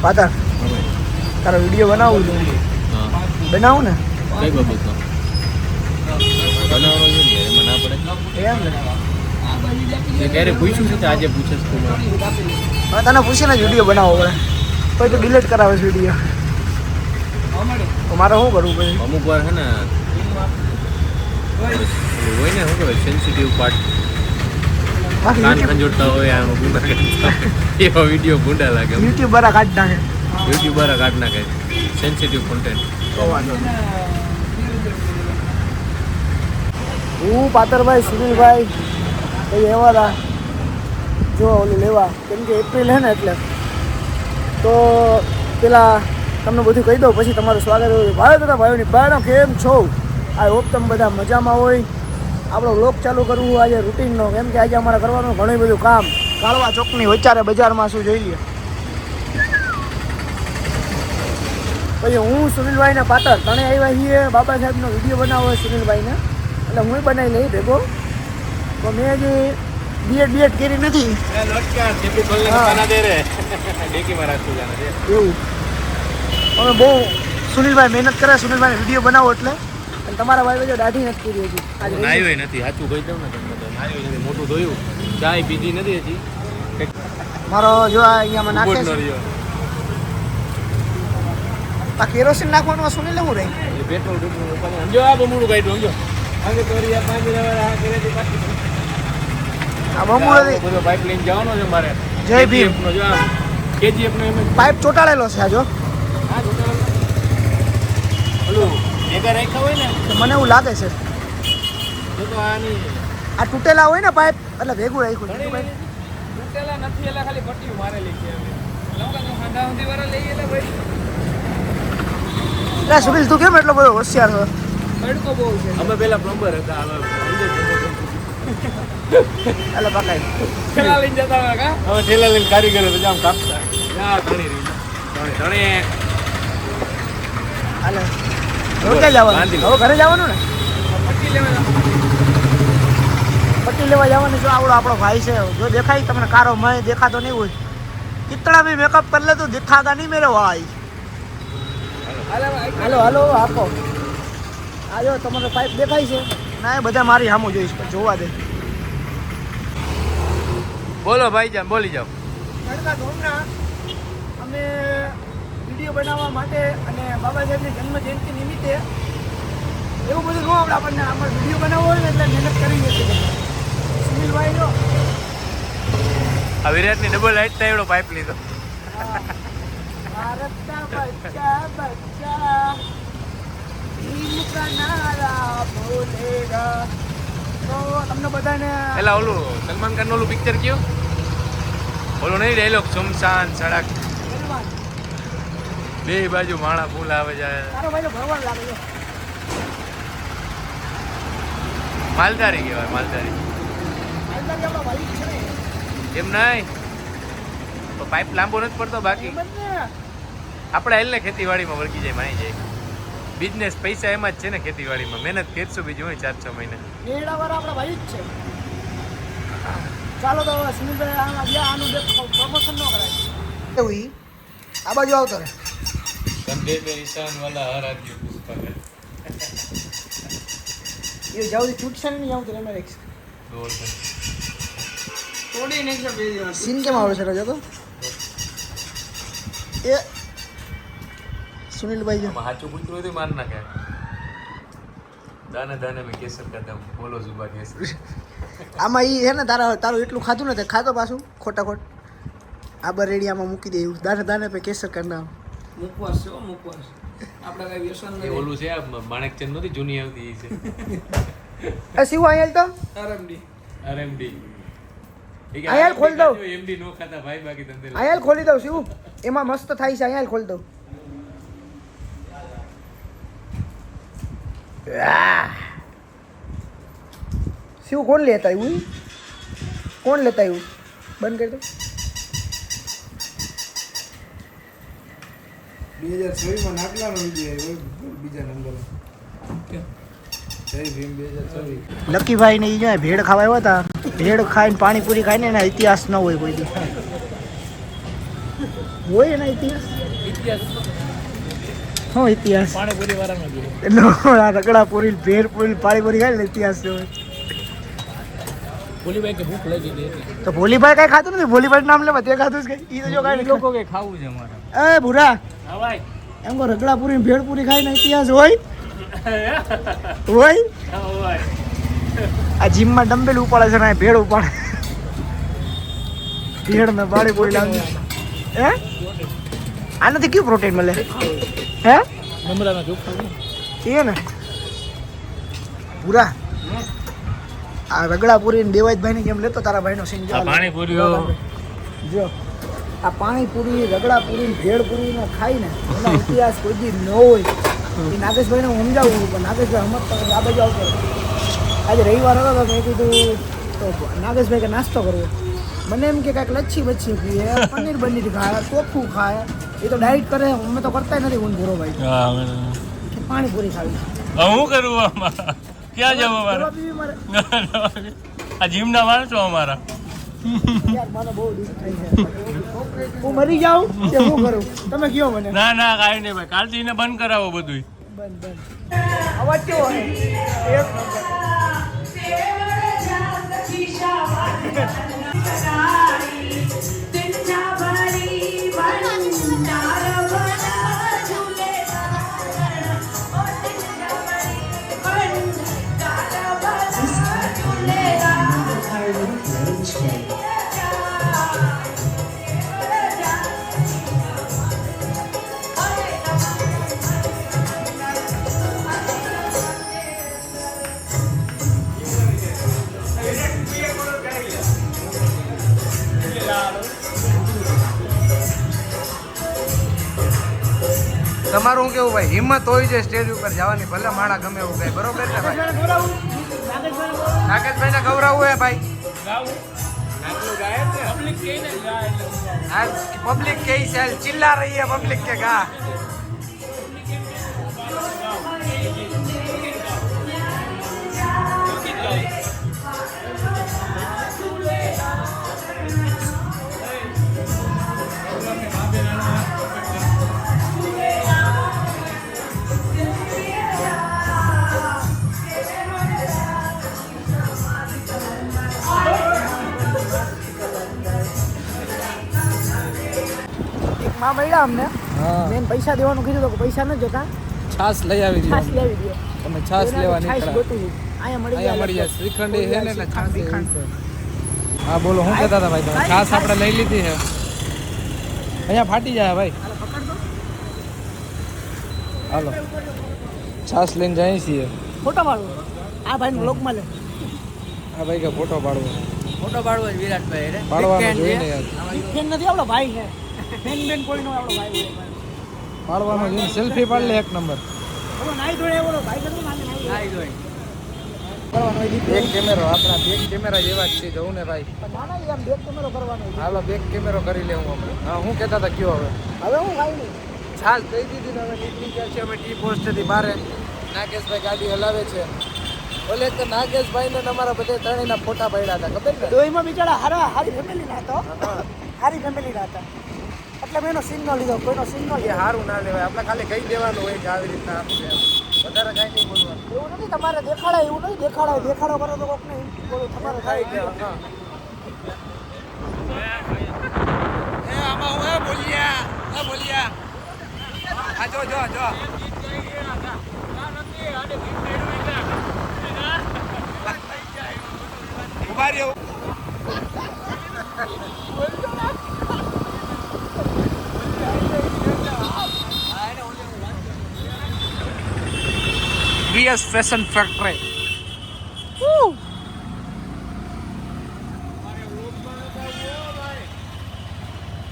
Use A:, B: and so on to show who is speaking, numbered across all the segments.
A: પાતા તારો વિડીયો બનાવું છું. બનાવું ને
B: કઈ બાબતનો બનાવવાનો જોઈએ ને એમાં ના પડે
A: એમ ને
B: તે ક્યારે પૂછ્યું છે કે આજે પૂછે છે
A: હવે તને પૂછીને જ વિડીયો બનાવવો પડે પછી તો ડિલીટ કરાવે છે વિડીયો તો મારે શું કરવું પછી
B: અમુક વાર હે ને હોય ને શું કહેવાય સેન્સિટિવ પાર્ટ કાન ખંજોડતા હોય આમાં ગુંડા કરતા એવા વિડીયો ગુંડા લાગે
A: યુટ્યુબ બરા કાઢી નાખે
B: યુટ્યુબર કાઢ નાખે સેન્સિટિવ કોન્ટેન્ટ
A: તો વાંધો હું પાતરભાઈ સુનિલભાઈ કઈ એવા હતા જો ઓલું લેવા કેમ કે એપ્રિલ હે ને એટલે તો પેલા તમને બધું કહી દઉં પછી તમારું સ્વાગત હોય ભાઈ તથા ભાઈઓની બહેનો કેમ છો આઈ હોપ તમે બધા મજામાં હોય આપણો વ્લોગ ચાલુ કરવું આજે રૂટીનનો કેમ કે આજે અમારે કરવાનું ઘણું બધું કામ કાળવા ચોકની વચારે બજારમાં શું જોઈ લઈએ પછી હું સુનિલભાઈને પાતર તણે આવ્યા છીએ બાબા સાહેબનો વિડીયો બનાવવો હોય સુનિલભાઈને એટલે હું બનાવી લઈ ભેગો તો મેં હજી બીએડ કરી નથી એવું અમે બહુ સુનિલભાઈ મહેનત કરે સુનિલભાઈને વિડીયો બનાવો એટલે અને તમારા ભાઈ જો દાઢી નથી કરી હજી આજે
B: નાયો નથી સાચું કહી દઉં ને તમને તો નાયો નથી મોટું ધોયું ચાય પીધી નથી હજી
A: મારો જો આ અહીંયામાં નાખે છે આ કેરોસીન નાખવાનું સુનિલ હું રહી
B: પેટ્રોલ સમજો આ બમૂડું કાઢ્યું સમજો આગે તોરી આ પાંચ આ કરે છે
A: આ બમૂડો
B: બધો પાઇપ લઈને જવાનો છે મારે
A: જય ભીમ
B: નો જો આ કેજીએફ નો એમ
A: પાઇપ ચોટાડેલો છે આ જો
B: આ જોતા ઓલું ભેગા રાખ્યા હોય ને
A: તો મને એવું લાગે છે
B: તો આની
A: આ તૂટેલા હોય ને પાઇપ એટલે ભેગું રાખ્યું છે ભાઈ
B: તૂટેલા નથી એટલે ખાલી પટ્ટીઓ મારેલી છે લોકો ખાંડા સુધી વાળા લઈ એટલે ભાઈ
A: એટલે સુનિલ તું કેમ એટલો બધો હોશિયાર છો
B: તડકો બહુ છે અમે પેલા પ્લમ્બર હતા
A: એટલે પકાઈ
B: ઠેલા લઈને જતા હતા કા હવે ઠેલા લઈને કારીગર તો જામ કાપતા યા ઘણી રહી ઘણી
A: હાલે હવે ક્યાં જવાનું હવે ઘરે જવાનું ને પટ્ટી લેવા જવાનું જો આવડો આપણો ભાઈ છે જો દેખાય તમને કારો મય દેખાતો નહીં હોય કિતના भी मेकअप कर ले तो दिखागा नहीं मेरे भाई હાલો હાલો આપો આજો તમારો પાઇપ દેખાય છે ના એ બધા મારી સામું જોઈશ પણ જોવા દે
B: બોલો ભાઈ જાન બોલી જાઓ
A: નડકા ધોમના અમે વિડીયો બનાવવા માટે અને બાબા સાહેબની જન્મ જયંતિ નિમિત્તે એવું બધું ન આવડે આપણને અમારે વિડીયો બનાવવો હોય ને એટલે મહેનત કરવી છે સુનિલભાઈ જો
B: આ વિરાટની ડબલ હાઈટ થાય એવડો પાઇપ લીધો
A: ભારતના બચ્ચા બચ્ચા ભીમ કા નારા બોલેગા તો તમને બધાને
B: એલા ઓલું સલમાન ખાન ઓલું પિક્ચર કયો ઓલું નહીં ડાયલોગ સુમસાન સડક બે બાજુ માણા ફૂલ આવે જાય
A: તારો ભાઈ તો ભગવાન લાગે છે
B: માલધારી કહેવાય માલધારી
A: આજકાલ આપણા ભાઈ છે ને
B: એમ નહીં તો પાઇપ લાંબો નથી પડતો બાકી
A: એમ જ ને
B: આપણે હાલ ને ખેતીવાડીમાં વળગી જાય માની જાય બિઝનેસ પૈસા એમાં જ છે ને ખેતીવાડીમાં મહેનત કરશું બીજું હોય 4-6 મહિને
A: નેડાવાળા આપણા ભાઈ જ છે ચાલો તો હવે સુનિલભાઈ આનું પ્રમોશન ન કરાય એવું આ બાજુ આવતો રે
B: કંધે મે નિશાન વાલા હર આદમી પુષ્પક
A: એ જાઉદી છૂટશે નહીં આવતું એમ રેક્સ તોડી નાખશે બે દિવસ સીન કેમ આવે છે રજો તો એ સુનિલભાઈ જો
B: સાચું પૂછતું હોય તો માર નાખે દાને દાને મેં કેસર કરતા બોલો જુબા કેસર
A: આમાં ઈ હે ને તારું એટલું ખાધું ને તે ખાતો પાછું ખોટા ખોટ આ બરેડિયામાં મૂકી દે એવું દાને દાને પે કેસર કરના
C: મુકવાસ છે મુકવાસ આપણે કઈ વ્યસન
B: એ ઓલું છે આ માણેકચંદ નથી જૂની આવતી એ છે
A: એ શિવ આયલ તો
C: આરએમડી
B: આરએમડી
A: આયલ ખોલ દઉં
B: એમડી નો ખાતા ભાઈ બાકી ધંધે
A: આયલ ખોલી દઉં શિવ એમાં મસ્ત થાય છે આયલ ખોલી દઉં શિવ કોણ લેતા આવ્યું કોણ લેતા આવ્યું બંધ કરી દો
C: 2026 માં નાટલાનો વિડિયો આવ્યો બીજા નંબર જય ભીમ 2026
A: લકીભાઈ ને ઈ જો ભેળ ખાવા આવ્યા હતા ભેળ ખાઈને પાણીપુરી ખાઈને એના ઇતિહાસ ન હોય કોઈ દી હોય એના ઇતિહાસ શું ઇતિહાસ
B: પાણીપુરી વાળાનો જોઈએ.
A: એનો આ રગડા પૂરી ભેળ પૂરી પાણીપુરી ખાય ને ઇતિહાસ છે હોય.
B: ભોલીભાઈ કે ભૂખ લાગી ગઈ એટલે.
A: તો ભોલીભાઈ કઈ ખાતું નથી, ભોલીભાઈ નામ લેવા તે ખાતું જ કઈ ઈ તો જો કાંઈ
B: લોકો કે ખાવું છે અમારે.
A: એ ભૂરા
B: હા ભાઈ.
A: એમ કો રગડા પૂરી ભેળ પૂરી ખાય ને ઇતિહાસ હોય હોય.
B: હા ભાઈ.
A: આ જીમમાં ડમ્બેલ ઉપાડે છે ને આ ભેળ ઉપાડે. ભેળ ને પાણીપુરી લાવી હે આનાથી કયું પ્રોટીન મળે હે
B: મમરાના ચોખા
A: એ ને પૂરા આ રગડા પૂરી ને દેવાજભાઈ ની કેમ લેતો તારા ભાઈ નો સીન
B: આ પાણીપુરીઓ
A: જો આ પાણીપુરી રગડા પૂરી ને ભેળ પૂરી ને ખાઈ ને એનો ઇતિહાસ કોઈ દી ન હોય એ નાગેશભાઈને હું સમજાવું પણ નાગેશભાઈ સમજતા નથી. આ બાજુ આવતો આજે રવિવાર હતો તો મેં કીધું તો નાગેશભાઈ કે નાસ્તો કરવો મને એમ કે કાંઈક લચ્છી બચ્છી પીએ પનીર બનીર ખાય ટોફું ખાય એ તો ડાયટ કરે અમે તો કરતા નથી હું ભૂરો ભાઈ કે પાણીપુરી ખાવી
B: હું કરું આમાં ક્યાં જવું અમારે
A: દવા પીવી મારે
B: આ જીમના માણસો અમારા
A: યાર મને બહુ દુઃખ થાય છે હું મરી જાઉં કે શું કરું તમે કયો મને
B: ના ના કાંઈ નહીં ભાઈ કાલથી એને બંધ કરાવો બધું
A: બંધ અવાજ કેવો એક
C: તમારું કેવું ભાઈ હિંમત હોય છે સ્ટેજ ઉપર જવાની ભલે માણા ગમે એવું કઈ બરોબર છે ભાઈ નાગેશભાઈ ને ગૌરવ હે ભાઈ પબ્લિક કે ચિલ્લા રહી है पब्लिक के गा
A: માં મળ્યા અમને મેં પૈસા દેવાનું કીધું તો પૈસા ન જોતા
C: છાસ લઈ આવી
A: છાશ લેવી દે
C: તમે છાસ લેવા
A: છાશ
C: નીકળ્યા
A: ગોતું છું. અહીંયા મળી જાય
C: શ્રીખંડ છે ને એટલે છાસ હા બોલો શું કહેતા હતા ભાઈ તમે છાસ આપણે લઈ લીધી છે અહીંયા ફાટી જાય ભાઈ હાલો છાસ લઈને જઈએ છીએ
A: ફોટો પાડવો આ ભાઈ બ્લોગમાં લે
C: આ ભાઈ કે ફોટો પાડવો
B: ફોટો પાડવો વિરાટભાઈ રે
C: પાડવાનો જોઈએ ને યાર
A: ફેન નથી આપણો ભાઈ છે ફેન બેન કોઈ નો આપણો ભાઈ
C: પાડવાનો જોઈએ સેલ્ફી પાડ લે એક નંબર
A: બોલો નાઈ ધોળે બોલો ભાઈ કરું નાઈ ધોળે કરવાનો હોય
C: બેક કેમેરો આપણા બેક કેમેરા જેવા જ છે જવું ને ભાઈ
A: નાના એમ બેક કેમેરો કરવાનો હોય.
C: હાલો બેક કેમેરો કરી લેવું આપણે હા હું કહેતા હતા કયો હવે
A: હવે હું ખાઈ નહીં
C: છાસ દઈ દીધી ને હવે નીકળી ગયા છે અમે ટી પોસ્ટથી બહાર નાગેશભાઈ ગાડી હલાવે છે બોલે કે નાગેશભાઈ ને અમારા બધે ત્રણેયના ફોટા પાડ્યા હતા ખબર ને
A: દોઈમાં બિચારા હારી ફેમિલી ના હતો હારી ફેમિલી ના હતા એટલે મેં એનો સીન નો લીધો કોઈનો સીન નો
C: એ
A: લીધો
C: સારું ના લેવાય આપણે ખાલી કહી દેવાનું હોય કે આવી રીતના આપશે વધારે કાંઈ નહીં બોલવાનું
A: એવું નથી તમારે દેખાડાય એવું નહીં દેખાડો કરો તો કોક નહીં બોલો તમારે
C: થાય
A: થાય
C: કે એ આમાં હું બોલ્યા આ જો ઉભા રહ્યો VS fashion factory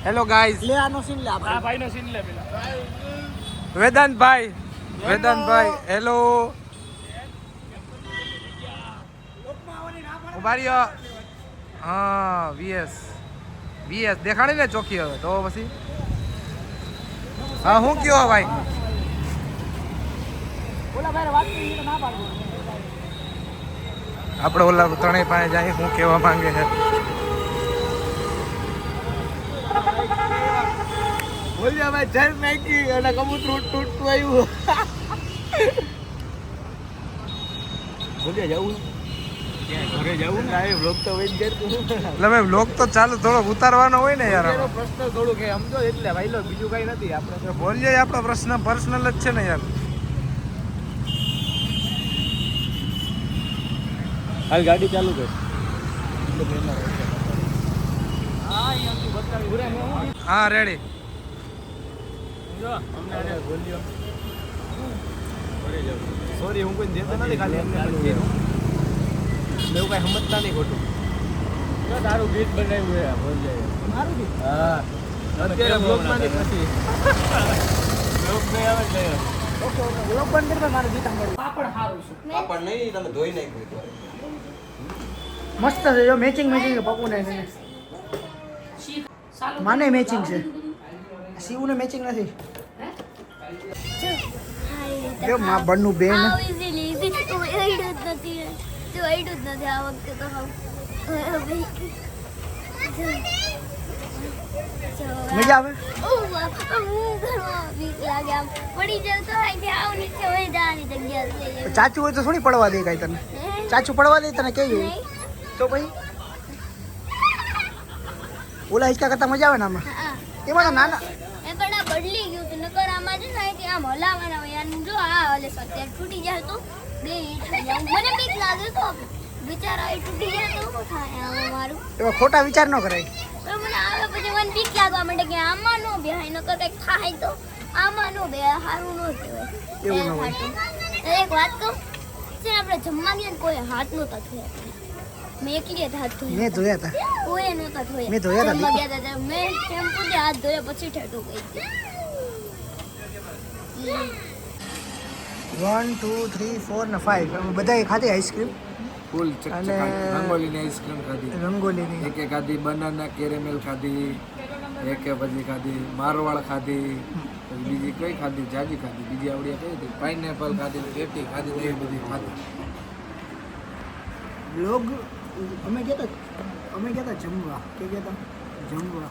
C: hello guys
A: લે આનો સીન લે આપણે
B: ભાઈનો સીન લે પેલા
C: વેદાંતભાઈ હેલો ઉભા રહ્યો હા VS દેખાડી ને ચોખ્ખી હવે તો પછી હા હું કયો ભાઈ
A: ઓલા ભાઈ વાત કરી તો ના પાડો
C: આપણે ઓલા ત્રણેય પાસે જાય શું કહેવા માંગે છે બોલ્યા ભાઈ જર નાખી અને કબૂતર તૂટતું આવ્યું. બોલ્યા જવું ઘરે જવું ને આ વ્લોગ તો વહી જાય તું.
D: એટલે ભાઈ બ્લોગ તો ચાલુ થોડોક ઉતારવાનો હોય ને યાર
C: એનો પ્રશ્ન થોડું કે સમજો એટલે ભાઈ લો બીજું કઈ નથી આપણે તો.
D: બોલીએ આપણો પ્રશ્ન પર્સનલ જ છે ને યાર.
B: હાલ ગાડી ચાલુ કર.
D: હા રેડી.
C: સોરી હું કોઈ દેતો નથી ખાલી એમને પણ કીધું. મેં કઈ સમજતા નહીં ખોટું.
B: તારું ગીત બનાવ્યું હે બોલ જાય.
A: મારું બી
B: હા
C: અત્યારે બ્લોગમાં નહીં પછી
B: બ્લોગ નહીં આવે એટલે
A: ઓકે ઓકે વ્લોગ બંધ કરતા મારું ગીત સાંભળવું પાપડ સારું છે
C: પણ નહીં તમે ધોઈ નાખ્યું
A: મસ્ત છે જો મેચિંગ મેચિંગ છે પપ્પુ ને માને મેચિંગ છે શિવને મેચિંગ નથી જો માં બન્નું બેન મજા આવે ચાચુ હોય તો થોડી પડવા દે કાંઈ તને ચાચુ પડવા દે તને કેવી તો પછી ઓલા હિંચકા કરતા મજા આવે ને આમાં એમાં તો નાના
E: બદલી ગયું હતું નકર આમાં છે ને કે આમ હલાવવાના હોય અને જો આ હલે સત્યાર તૂટી જાય તો બે ઈટ થઈ જાય મને બીક લાગે તો બિચારા એ તૂટી જાય તો શું થાય આમાં મારું
A: એમાં ખોટા વિચાર ન કરાય
E: તો મને આવે પછી મને બીક લાગવા માંડે કે આમાં નો બેહાય નકર કંઈક થાય તો આમાં નો બે સારું ન કહેવાય
A: એવું ન હોય.
E: એક વાત કહું છે આપણે જમવા ગયા ને કોઈ હાથ નહોતા ધોયા મેં એકલી જ હાથ ધોયા
A: મેં જોયા હતા
E: કોઈ નહોતા ધોયા
A: મેં ધોયા હતા,
E: જમવા ગયા હતા ત્યારે મેં શેમ્પૂથી હાથ ધોયા પછી ઠેઠું ગઈ હતી
A: 1 2 3 4 ને 5 અમે બધાએ ખાધી આઈસ્ક્રીમ
C: ફૂલ
A: અને-
C: રંગોલીની આઈસ્ક્રીમ ખાધી
A: રંગોલીની
C: એકે ખાધી બનાના કેરેમેલ ખાધી એકે પછી ખાધી મારવાળ ખાધી પછી બીજી કઈ ખાધી જાજી ખાધી બીજી આવડિયા કઈ હતી પાઇનેપલ ખાધી પેટી ખાધી ને એ બધી ખાધી
A: બ્લોગ અમે ગયા હતા જમવા કે ગયા હતા જમવા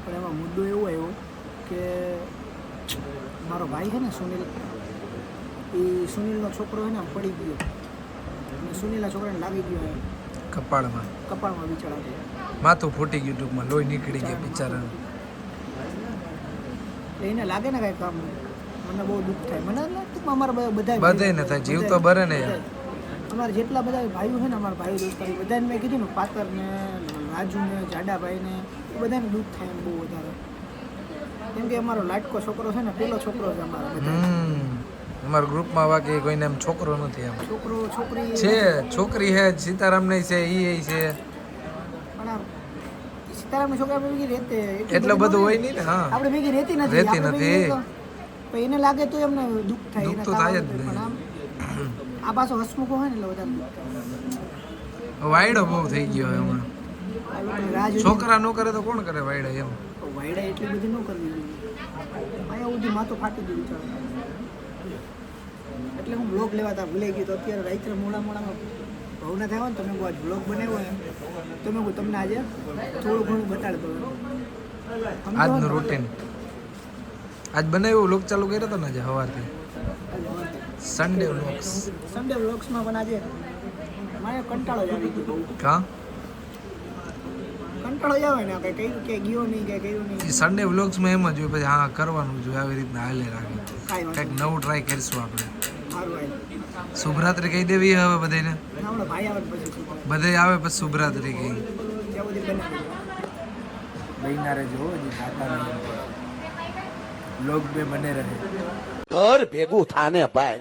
A: પણ એમાં મુદ્દો એવો આવ્યો કે મારો ભાઈ છે ને સુનિલ એ સુનિલનો છોકરો છે ને આમ પડી ગયો અને સુનિલના છોકરાને લાગી ગયો એમ
D: કપાળમાં
A: કપાળમાં બિચારા
D: માથું ફૂટી ગયું ટૂંકમાં લોહી નીકળી ગયા બિચારાનું.
A: એટલે એને લાગે ને કાંઈક આમ મને બહુ દુઃખ થાય મને ટૂંકમાં અમારા બધા
D: બધાયને થાય, જીવ તો બરે ને યાર.
A: અમારા જેટલા બધા ભાઈઓ છે ને અમારા ભાઈઓ દોસ્તારો બધાને મેં કીધું ને પાતરને રાજુને જાડાભાઈને એ બધાને દુઃખ થાય એમ બહુ વધારે કેમ કે અમારો લાટકો છોકરો છે ને પેલો છોકરો છે અમારા બધા
D: અમારા ગ્રુપમાં બાકી કોઈને એમ છોકરો નથી એમ
A: છોકરો છોકરી
D: છે. છોકરી હે સીતારામ નહીં છે ઈ છે
A: પણ આ સીતારામની છોકરા આપણે ભેગી રહેતે
D: એટલે બધું હોય નહીં ને. હા
A: આપણે ભેગી રહેતી નથી
D: રહેતી
A: આપણે
D: નથી.
A: ભેગી તો- પણ એને લાગે તો એમને દુઃખ થાય
D: દુઃખ
A: એને
D: તો થાય જ
A: ખાવાનું
D: ને.
A: પણ આમ આ પાછો હસમુખો હોય ને એટલે વધારે દુઃખ થાય
D: વાયડો બહુ થઈ ગયો એમાં.
A: આ લોકોને રાહ જોઈને-
D: છોકરા નો કરે તો કોણ કરે વાયડા એમ.
A: વાયડા એટલી બધી ન કરવી જોઈએ અહીંયા સુધી માથું ફાટી ગયું ચાલો એટલે હું બ્લોગ લેવાતા ભૂલાઈ ગયું તો અત્યારે રાત્રે મોડામાં ભાવના થયા હોય ને તમે આજ બ્લોગ બનાવ્યો ને તો મેં કહું તમને આજે થોડું ઘણું બતાડી દઉં
D: આજનું રૂટીન આજ બનાવ્યું લોક ચાલુ કર્યો હતો ને આજે સવારથી સન્ડે વ્લોગ્સ.
A: સન્ડે બ્લોગ્સમાં પણ આજે મારે કંટાળો જ આવી ગયો બહુ
D: કા
A: કંટાળો જ આવે ને આપણે કઈ કે ગયો નહીં કે ગયું નહીં
D: સન્ડે વ્લોગ્સમાં એમ જ હોય પછી હા કરવાનું જોઈએ આવી રીતના હાલે રાખે
A: કાંઈ વાંધો
D: કંઈક નવું ટ્રાય કરીશું આપણે.
A: સારું આવી
D: શુભરાત્રી કહી દેવી હવે બધાને.
A: હમણાં ભાઈ આવે ને પછી શું કરે?
D: બધે આવે પછી શુભરાત્રી કહી.
A: ત્યાં બધી બનાવી
C: બહેના રહેજો હો, હજી ખાતા નહીં લોગ બે બને રહે
F: ઘર ભેગું થાને ભાઈ